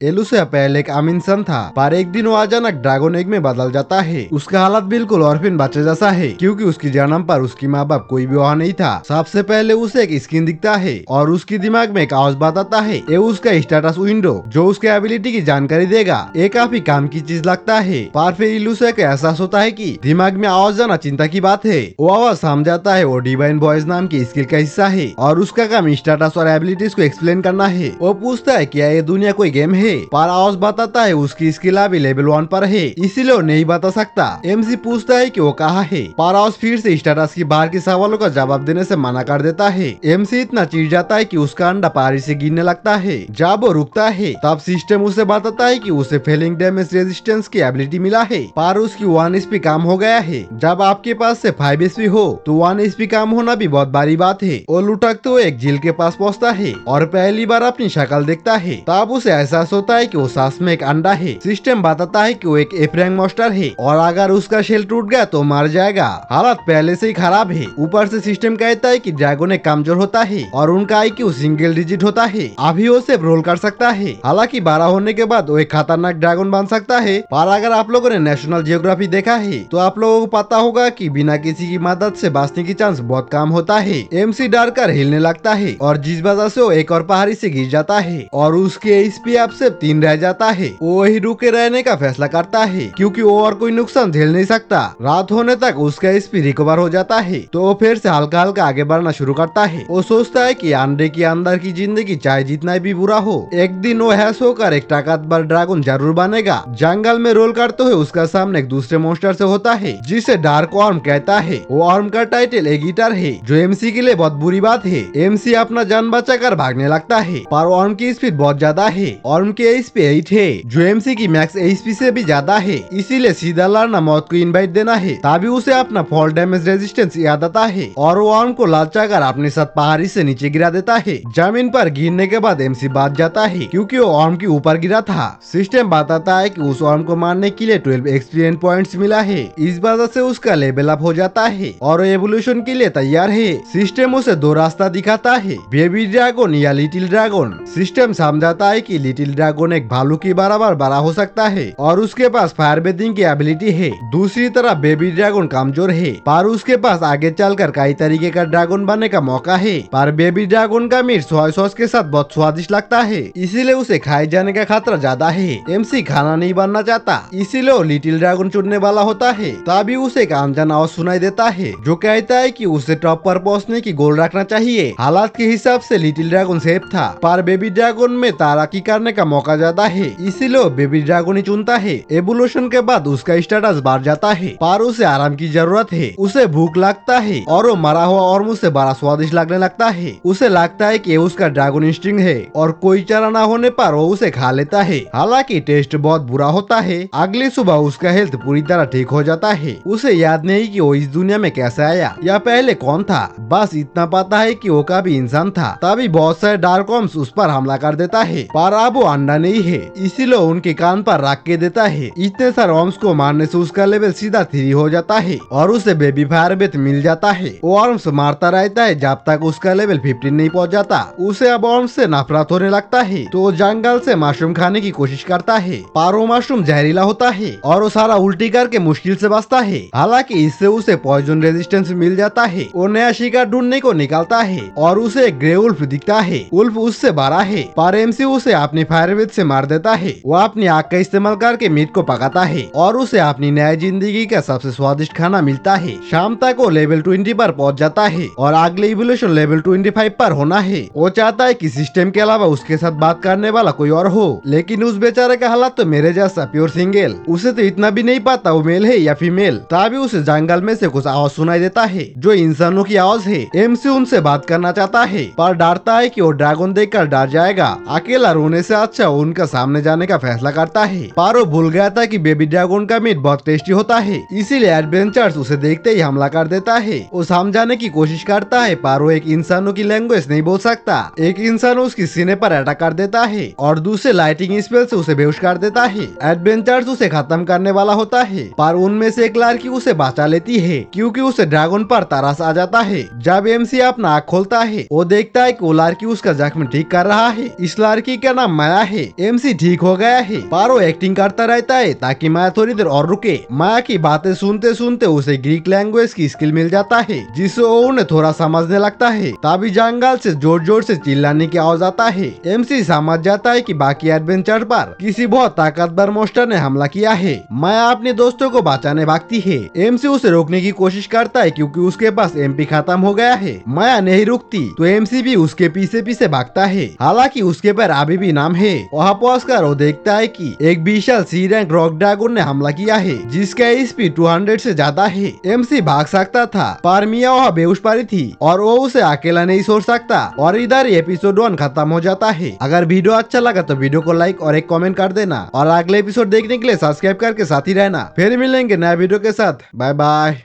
एलुसिया पहले एक आम इंसान था, पर एक दिन वो अचानक ड्रैगन एग में बदल जाता है। उसका हालत बिल्कुल ऑर्फिन बच्चे जैसा है, क्योंकि उसकी जन्म पर उसकी माँ बाप कोई भी वहाँ नहीं था। सबसे पहले उसे एक स्किन दिखता है और उसके दिमाग में एक आवाज बताता है, ये उसका स्टेटस विंडो जो उसके एबिलिटी की जानकारी देगा। ये काफी काम की चीज लगता है, पर फिर एलुसिया को एहसास होता है कि दिमाग में आवाज जाना चिंता की बात है। वो आवाज समझाता है वो डिवाइन वॉइस नाम की स्किल का हिस्सा है और उसका काम स्टेटस और एबिलिटीज को एक्सप्लेन करना है। वो पूछता है क्या ये दुनिया कोई गेम है, पर आवाज बताता है उसकी स्किल अभी लेवल 1 पर है, इसीलिए वो नहीं बता सकता। एमसी पूछता है कि वो कहाँ है, पर आवाज फिर से स्टेटस की बाहर के सवालों का जवाब देने से मना कर देता है। एमसी इतना चिढ़ जाता है कि उसका अंडा पारी से गिरने लगता है। जब वो रुकता है तब सिस्टम उसे बताता है कि उसे फेलिंग डैमेज रेजिस्टेंस की एबिलिटी मिला है, पर उसकी 1 एचपी कम हो गया है। जब आपके पास से 5 एचपी हो तो 1 एचपी कम होना भी बहुत बड़ी बात है। वो लुटक तो एक झील के पास पहुँचता है और पहली बार अपनी शक्ल देखता है। तब उसे एहसास होता है कि वो सांस में एक अंडा है। सिस्टम बताता है कि वो एक एफ रैंक मॉन्स्टर है और अगर उसका शेल टूट गया तो मर जाएगा। हालत पहले से ही खराब है, ऊपर से सिस्टम कहता है कि ड्रैगन एक कमजोर होता है और उनका आईक्यू सिंगल डिजिट होता है। अभी वो सिर्फ रोल कर सकता है, हालांकि 12 होने के बाद वो एक खतरनाक ड्रैगन बन सकता है। पर अगर आप लोगों ने नेशनल जियोग्राफी देखा है तो आप लोगों को पता होगा कि बिना किसी की मदद से बचने की चांस बहुत कम होता है। एमसी डर कर हिलने लगता है और जिस वजह से वो एक और पहाड़ी से गिर जाता है और उसके एचपी अब सिर्फ 3 रह जाता है। वो वही रुके रहने का फैसला करता है क्योंकि वो और कोई नुकसान झेल नहीं सकता। रात होने तक उसका एचपी रिकवर हो जाता है तो वो फिर से हल्का हल्का आगे बढ़ना शुरू करता है। वो सोचता है कि अंडे के अंदर की जिंदगी चाहे जितना भी बुरा हो, एक दिन वो हैश होकर एक ताकतवर ड्रैगन जरूर बनेगा। जंगल में रोल करते हुए उसका सामने एक दूसरे मॉन्स्टर से होता है जिसे डार्क ऑर्म कहता है। वो ऑर्म का टाइटल एक गिटार है जो एमसी के लिए बहुत बुरी बात है। एमसी अपना जान बचाकर भागने लगता है पर ऑर्म की स्पीड बहुत ज्यादा है। ऑर्म के एचपी 8 है जो एमसी की मैक्स एचपी से भी ज्यादा है, इसीलिए सीधा लड़ना मौत को इनवाइट देना है। तभी उसे अपना फॉल डैमेज रेजिस्टेंस याद आता है और वो ऑर्म को लालचाकर अपने साथ पहाड़ी से नीचे गिरा देता है। जमीन पर गिरने के बाद एमसी बात जाता है क्योंकि वो ऑर्म के ऊपर गिरा था। सिस्टम बताता है कि उस ऑर्म को मारने के लिए 12 एक्सपीरियंस पॉइंट्स मिला है, इस वजह से उसका लेवल अप हो जाता है और एवोल्यूशन के लिए तैयार है। सिस्टम उसे 2 रास्ता दिखाता है, बेबी ड्रैगन या लिटिल ड्रैगन। सिस्टम समझाता है कि लिटिल ड्रैगन एक भालू के बराबर बड़ा हो सकता है और उसके पास फायर ब्रीथिंग की एबिलिटी है। दूसरी तरफ बेबी ड्रैगन कमजोर है पर उसके पास आगे चलकर कई तरीके का ड्रैगन बनने का मौका है। पर बेबी ड्रैगन का मीट सोया सॉस के साथ बहुत स्वादिष्ट लगता है, इसीलिए उसे खाए जाने का खतरा ज्यादा है। एमसी खाना नहीं बनना चाहता, इसीलिए वो लिटिल ड्रैगन चुनने वाला होता है। तभी उसे एक अनजान आवाज सुनाई देता है जो कहता है कि उसे टॉप पर पहुंचने की गोल रखना चाहिए। हालात के हिसाब से लिटिल ड्रैगन सेफ था, पर बेबी ड्रैगन में तरक्की करने का मौका ज्यादा है, इसीलिए वो बेबी ड्रैगन ही चुनता है। एवोल्यूशन के बाद उसका स्टेटस बढ़ जाता है, पर उसे आराम की जरूरत है। उसे भूख लगता है और वो मरा हुआ और मुझसे बड़ा स्वादिष्ट लगने लगता है। उसे लगता है कि उसका ड्रैगन इंस्टिंक्ट है और कोई चारा न होने पर वो उसे खा लेता है। हालांकि टेस्ट बहुत बुरा होता है। अगली सुबह उसका हेल्थ पूरी तरह ठीक हो जाता है। उसे याद नहीं कि वो इस दुनिया में कैसे आया या पहले कौन था, बस इतना पता है कि वो कभी इंसान था। तभी बहुत सारे डार्क ऑर्म्स उस पर हमला कर देता है, पर अब वो अंडा नहीं है, इसीलिए उनके कान पर रख के देता है। इतने सारे ऑर्म्स को मारने से उसका लेवल सीधा 3 हो जाता है और उसे बेबी फायर ब्रेथ मिल जाता है। वो ऑर्म्स मारता रहता है जब तक उसका लेवल 15 नहीं पहुंच जाता। उसे अब ऑर्म्स से नफरत होने लगता है तो वो जंगल से मशरूम खाने की कोशिश करता है, पर वो मशरूम जहरीला होता है और वो सारा उल्टी करके मुश्किल से बचता है। हालांकि इससे उसे पॉइजन रेजिस्टेंस मिल जाता है। वो नया शिकार ढूंढने को निकलता है और उसे एक ग्रे उल्फ दिखता है। उल्फ उससे बड़ा है, पर एमसी उसे अपनी फायर ब्रेथ से मार देता है। वो अपनी आग का इस्तेमाल करके मीट को पकाता है और उसे अपनी नई जिंदगी का सबसे स्वादिष्ट खाना मिलता है। शाम तक वो लेवल 20 पर पहुंच जाता है और अगले इवोल्यूशन लेवल 25 पर होना है। वो चाहता है कि सिस्टम के अलावा उसके साथ बात करने वाला कोई और हो, लेकिन उस बेचारे का हालत तो मेरे जैसा प्योर सिंगल। उसे तो इतना भी नहीं पता वो मेल है या फीमेल। तभी उसे जंगल में से कुछ आवाज सुनाई देता है जो इंसानों की आवाज है। एमसी उनसे बात करना चाहता है पर डरता है कि वो ड्रैगन देखकर डर जाएगा। अकेला रोने से अच्छा उनका सामने जाने का फैसला करता है, पर वो भूल गया था कि बेबी ड्रैगन का मीट बहुत टेस्टी होता है, इसीलिए एडवेंचर्स उसे देखते ही हमला कर देता है। वो समझाने की कोशिश करता है पर वो एक इंसानों की लैंग्वेज नहीं बोल सकता। एक इंसान उसकी सीने पर अटैक कर देता है और दूसरे लाइटिंग स्पेल से उसे बेहोश कर देता है। एडवेंचर्स उसे खत्म करने वाला होता है पर उनमें से एक लड़की उसे बचा लेती है क्योंकि उसे ड्रैगन पर तरस आ जाता है। जब एमसी अपना आँख खोलता है वो देखता है कि वो लड़की उसका जख्म ठीक कर रहा है। इस लड़की का नाम माया है एमसी ठीक हो गया है, पर वो एक्टिंग करता रहता है ताकि माया थोड़ी देर और रुके। माया की बातें सुनते सुनते उसे ग्रीक लैंग्वेज की स्किल मिल जाता है, जिससे वो उन्हें थोड़ा समझने लगता है। तभी जंगल से जोर जोर से चिल्लाने की आवाज आता है। एमसी समझ जाता है कि बाकी एडवेंचर पर किसी बहुत ताकतवर मोस्टर ने हमला किया है। माया अपने दोस्तों को बचाने भागती है। एमसी उसे रोकने की कोशिश करता है क्योंकि उसके पास एमपी खत्म हो गया है। माया नहीं रुकती तो एमसी भी उसके पीछे पीछे भागता है। हालांकि उसके पर अभी भी नाम है। वहाँ पहुंचकर वो देखता है कि एक विशाल सी रैंक रॉक ड्रैगन ने हमला किया है, जिसका एचपी 200 से ज्यादा है। एमसी भाग सकता था पर मिया वहाँ बेहोश पड़ी थी और वो उसे अकेला नहीं छोड़ सकता। और इधर एपिसोड 1 खत्म हो जाता है। अगर वीडियो अच्छा लगा तो वीडियो को लाइक और एक कमेंट कर देना और अगले एपिसोड देखने के लिए सब्सक्राइब करके साथ ही रहना। फिर मिलेंगे नए वीडियो के साथ। Bye bye.